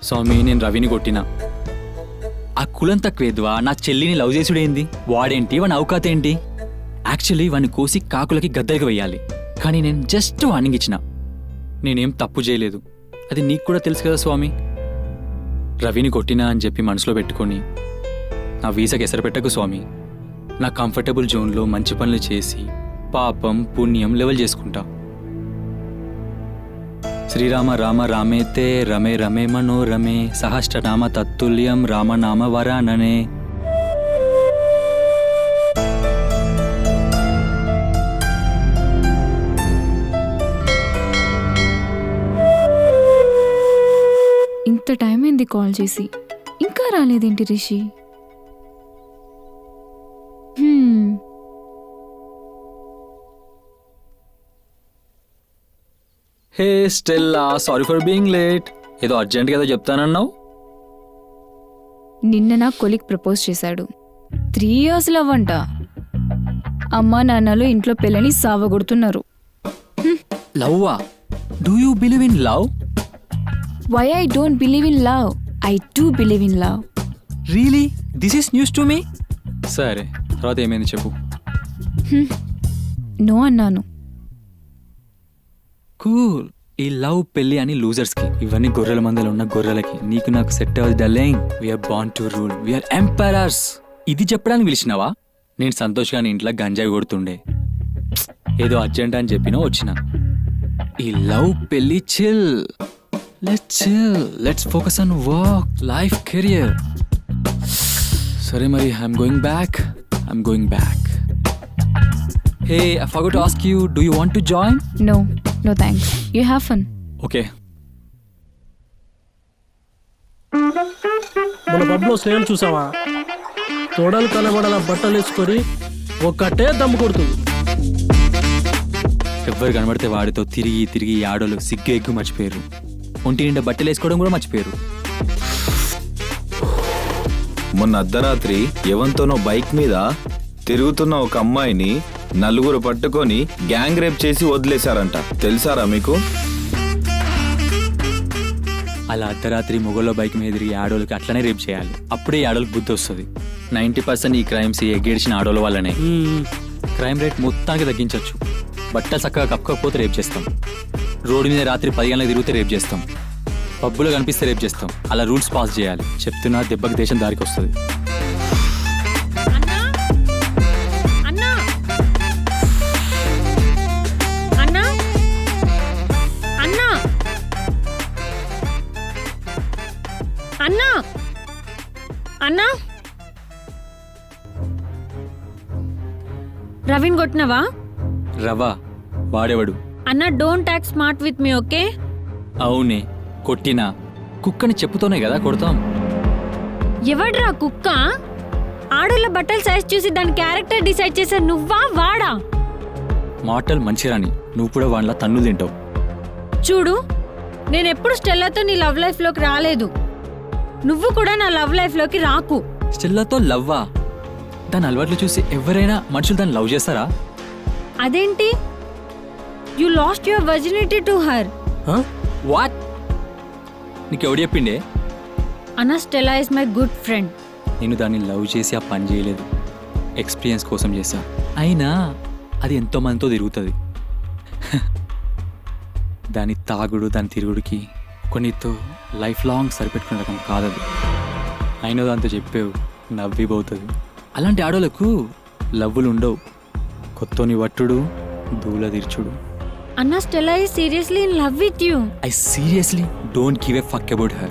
స్వామి నేను రవిని కొట్టినా. ఆ కులం తక్కువేద్వా నా చెల్లిని లవ్ చేసుడేంది? వాడేంటి వాని అవకాతేంటి? యాక్చువల్లీ వాడిని కోసి కాకులకి గద్దలకి వెయ్యాలి, కానీ నేను జస్ట్ వార్నింగ్ ఇచ్చిన. నేనేం తప్పు చేయలేదు, అది నీకు కూడా తెలుసు కదా స్వామి. రవిని కొట్టినా అని చెప్పి మనసులో పెట్టుకొని నా వీసాకి ఎసరు పెట్టకు స్వామి. నా కంఫర్టబుల్ జోన్లో మంచి పనులు చేసి పాపం పుణ్యం లెవెల్ చేసుకుంటా. శ్రీరామ రామ రామేతే రమే రమే మనోరమే సహస్రనామ తత్తుల్యం రామనామ వరాననే. ఇంత టైం ఏంది కాల్ చేసి, ఇంకా రాలేదేంటి Rishi? Hey Stella, sorry for being late. ఏదో అర్జెంట్ కదా చెప్తానన్నావు. నిన్న నా కొలిక్ ప్రపోజ్ చేశాడు. 3 years లవ్ అంట. అమ్మా నాన్నలు ఇంట్లో పిల్లని సావగొడుతున్నారు. లవ్వా? Do you believe in love? Why I don't believe in love? I do believe in love. Really? This is news to me. సరే, తర్వాత ఏమైంది చెప్పు. నో అన్నాను. కూల్. ఈ లవ్ పెళ్లి అని లూజర్స్కి, ఇవన్నీ గొర్రెల మందలో ఉన్న గొర్రెలకి. నీకు నాకు సెట్ అవ్వదు darling. We're born to rule, we're emperors. ఇది చెప్పడానికి పిలిచినావా? నేను సంతోష్ గాని ఇంట్లో గంజాయి కొడుతుండే, ఏదో అర్జెంట్ అని చెప్పినా వచ్చిన. ఈ లవ్ పెళ్లి chill. Let's focus on work, life, career. సరే మరి, I'm going back. Hey, I forgot to ask you, do you want to join? No thanks. You have fun. Okay. మన పబ్లో స్నేహం చూసావా? తోడలు కనబడాల బట్టలు వేసుకొని ఒక్కటే దమ్ము కొడుతుంది. ఎవ్వరు కనబడితే వాడితో తిరిగి ఆడోళ్ళు సిగ్గు ఎగ్గు మర్చిపోయారు. ఒంటి నిండా బట్టలు వేసుకోవడం కూడా మర్చిపోయారు. మొన్న అర్ధరాత్రి ఎవంతోనో బైక్ మీద తిరుగుతున్న ఒక అమ్మాయిని నలుగురు పట్టుకొని గ్యాంగ్ రేప్ చేసి వదిలేశారంట. తెలుసారా మీకు? అలా అర్ధరాత్రి మొగోళ్ళ బైక్ మీద తిరిగి ఆడోళ్ళకి అట్లనే రేప్ చేయాలి. అప్పుడే ఆడోళ్ళకి బుద్ధి వస్తుంది. 90% ఈ క్రైమ్స్ ఎగ్గేడిచిన ఆడోళ్ళ వల్లనే. క్రైమ్ రేట్ మొత్తానికి తగ్గించవచ్చు. బట్టలు చక్కగా కప్పుకోకపోతే రేప్ చేస్తాం. రోడ్డు మీద రాత్రి 10 గంటలకు తిరిగితే రేప్ చేస్తాం. పబ్బులో కనిపిస్తే రేప్ చేస్తాం. అలా రూల్స్ పాస్ చేయాలి. చెప్తున్నా, దెబ్బకి దేశం దారికి వస్తుంది. అన్నా, రవిని కొట్టినవా? రవా? వాడేవాడు? అన్నా, don't act smart with me, okay? అవునే, కొట్టినా. కుక్కని చెప్పుతోనే కదా కొడతాం. ఎవడ్రా కుక్క? ఆడోళ్ళ బట్టల సైజ్ చూసి దాని క్యారెక్టర్ డిసైడ్ చేసా నువ్వా వాడా? మాటలు మంచిరాని, నువ్వు కూడా వాళ్ళ తన్ను తింటావు. చూడు, నేనెప్పుడు స్టెల్లాతో నీ లవ్ లైఫ్ లోకి రాలేదు. నువ్వు కూడా నా లవ్ లైఫ్ లోకి రాకు. స్టెల్లాతో లవ్వా? దాని అలవాట్లు చూసి ఎవరైనా మనుషులు దాన్ని లవ్ చేస్తారా? అదేంటి? You lost your virginity to her. What? నీకెవడు చెప్పిండే? అన్నా, Stella is my good friend. నేను దాన్ని లవ్ చేసి ఆ పని చేయలేదు, ఎక్స్పీరియన్స్ కోసం చేశా. అయినా అది ఎంతో మందితో తిరుగుతుంది. దాని తాగుడు, దాని తిరుగుడికి కొన్నితో లైఫ్ లాంగ్ సరిపెట్టుకునే రకం కాదది. అయినా దాంతో చెప్పేవు, నవ్విపోతుంది. అలాంటి ఆడోళ్ళకు లవ్వులు ఉండవు. కొత్తని వట్టుడు, దూల తీర్చుడు. అన్నా, Stella is seriously in love with you. I seriously don't give a fuck about her.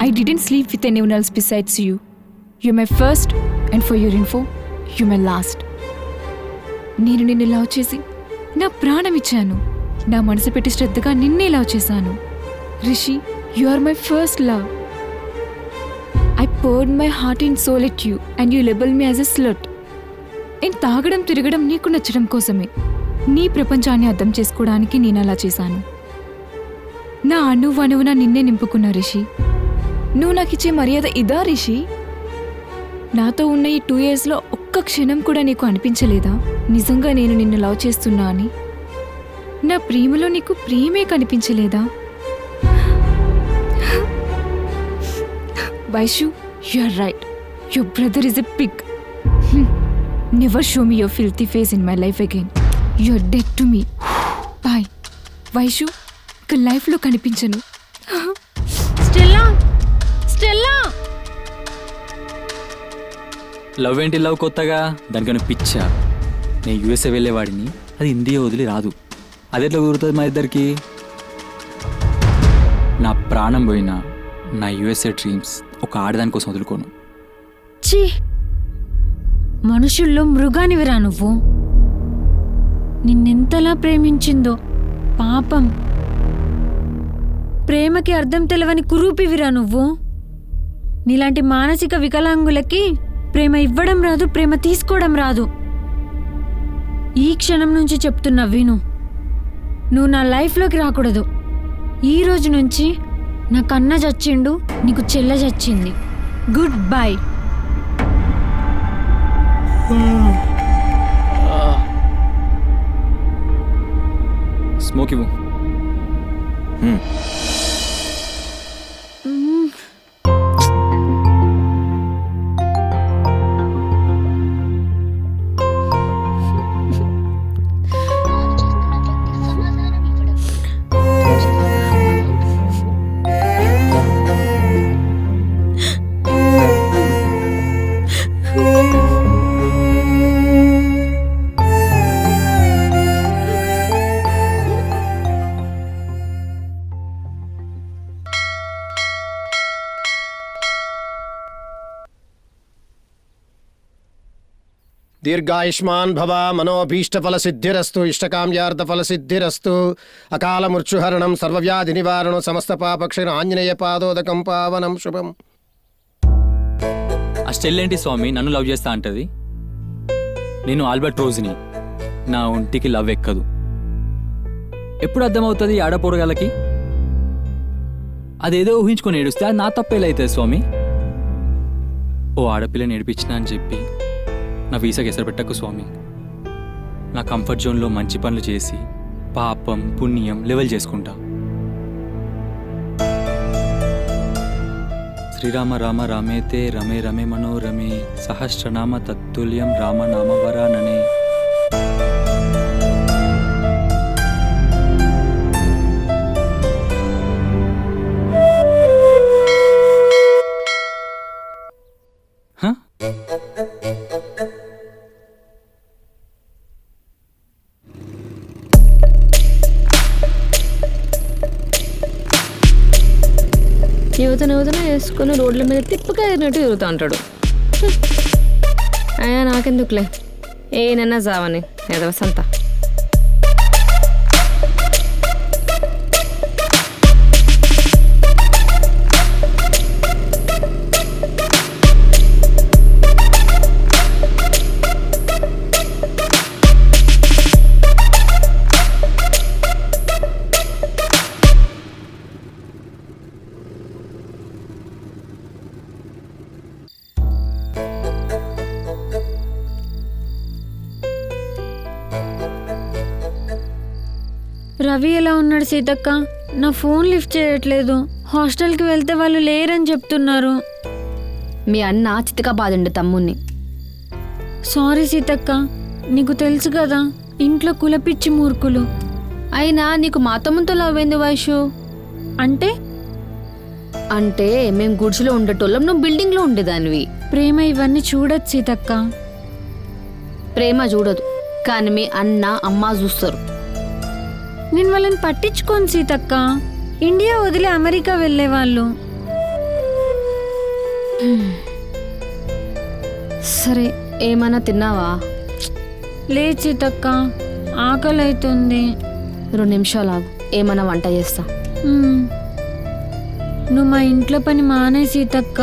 I didn't sleep with anyone else besides you. You're my first, and for your info, you're my last. నేను నిన్ను love చేసి నా ప్రాణం ఇచ్చాను. నా మనసు పెట్టి శ్రద్ధగా నిన్నే లవ్ చేశాను. Rishi, you are my first love. I poured my heart and soul at you, and you labeled me as a slut. నేను తాగడం తిరగడం నీకు నచ్చడం కోసమే. నీ ప్రపంచాన్ని అర్థం చేసుకోవడానికి నేను అలా చేశాను. నా అణువణువున నిన్నే నింపుకున్నా రిషి. నువ్వు నాకు ఇచ్చే మర్యాద ఇదా రిషి? నాతో ఉన్న ఈ 2 yearsలో ఒక్క క్షణం కూడా నీకు అనిపించలేదా నిజంగా నేను నిన్ను లవ్ చేస్తున్నా అని? నా ప్రేమలో నీకు ప్రేమే కనిపించలేదా? Vaishu, you are right. Your brother is a pig. Never show me your filthy face in my life again. You are dead to me. Bye Vaishu. ఇక లైఫ్లో కనిపించను. Stella, Stella. లవ్ ఏంటి లవ్ కొత్తగా? దానికన్నా పిచ్చా. నేను యూఎస్ఏ వెళ్ళేవాడిని, అది ఇండియా వదిలి రాదు. అది ఎట్లా కుదురుతుంది మా ఇద్దరికి? నా ప్రాణం పోయినా నా యూఎస్ఏ డ్రీమ్స్ ఒక ఆడదాని కోసం వదులుకోను. ఛీ, మనుషుల్లో మృగానివిరా నువ్వు. నిన్నెంతలా ప్రేమించిందో పాపం. ప్రేమకి అర్థం తెలవని కురూపివిరా నువ్వు. నీలాంటి మానసిక వికలాంగులకి ప్రేమ ఇవ్వడం రాదు, ప్రేమ తీసుకోవడం రాదు. ఈ క్షణం నుంచి చెప్తున్నా విను. నువ్వు నా లైఫ్లోకి రాకూడదు. ఈ రోజు నుంచి నాకు అన్న చచ్చిండు, నీకు చెల్ల చచ్చింది. Good bye. స్మోక్ ఇవ్వు. దీర్ఘాయుష్మాన్ భవ, మనోభీష్టఫల సిద్ధిరస్తు, ఇష్టకామ్యార్థ ఫల సిద్ధిరస్తు. అకాల మృత్యుహరణం, సర్వవ్యాధి నివారణం, సమస్త పాపక్షణ ఆంజనేయ పాదోదకం పావనం శుభం. ఆ స్టెల్ ఏంటి స్వామి నన్ను లవ్ చేస్తా అంటది? నేను ఆల్బర్ట్ రోజుని. నా ఒంటికి లవ్ ఎక్కదు. ఎప్పుడు అర్థమవుతుంది ఆడపోరగాళ్ళకి? అదేదో ఊహించుకొని ఏడుస్తే అది నా తప్పేలవుతుంది స్వామి. ఓ ఆడపిల్లని ఏడిపించినా అని చెప్పి నా వీసాకి ఎసరు పెట్టకు స్వామి. నా కంఫర్ట్ జోన్లో మంచి పనులు చేసి పాపం పుణ్యం లెవెల్ చేసుకుంటా. శ్రీరామ రామ రామేతే రమే రమే మనోరమే సహస్రనామ తత్తుల్యం రామనామ వరాననే. యువతన వేసుకుని రోడ్ల మీద తిప్పకాయనట్టు తిరుగుతూ ఉంటాడు. అయినా నాకెందుకులే, ఏనన్నా జావని ఎదవసంతా. రవి ఎలా ఉన్నాడు సీతక్క? నా ఫోన్ లిఫ్ట్ చేయట్లేదు. హాస్టల్కి వెళ్తే వాళ్ళు లేరని చెప్తున్నారు. మీ అన్న చితకబాదుండు తమ్ముణ్ణి. సారీ సీతక్క, నీకు తెలుసు కదా ఇంట్లో కులపిచ్చి మూర్ఖులు. అయినా నీకు మా తమ్ముతో లవ్ ఏంది వైషు? అంటే అంటే మేం గుడిసెలో ఉండేటోళ్ళం, నువ్వు బిల్డింగ్లో ఉండేదానివి. ప్రేమ ఇవన్నీ చూడదు సీతక్క. ప్రేమ చూడదు, కానీ మీ అన్న అమ్మ చూస్తారు. నేను వాళ్ళని పట్టించుకోను సీతక్క. ఇండియా వదిలి అమెరికా వెళ్ళేవాళ్ళు. సరే, ఏమన్నా తిన్నావా? లేదు సీతక్క, ఆకలి అవుతుంది. 2 నిమిషాలు ఆగు, ఏమన్నా వంట చేస్తా. నువ్వు మా ఇంట్లో పని మానే సీతక్క.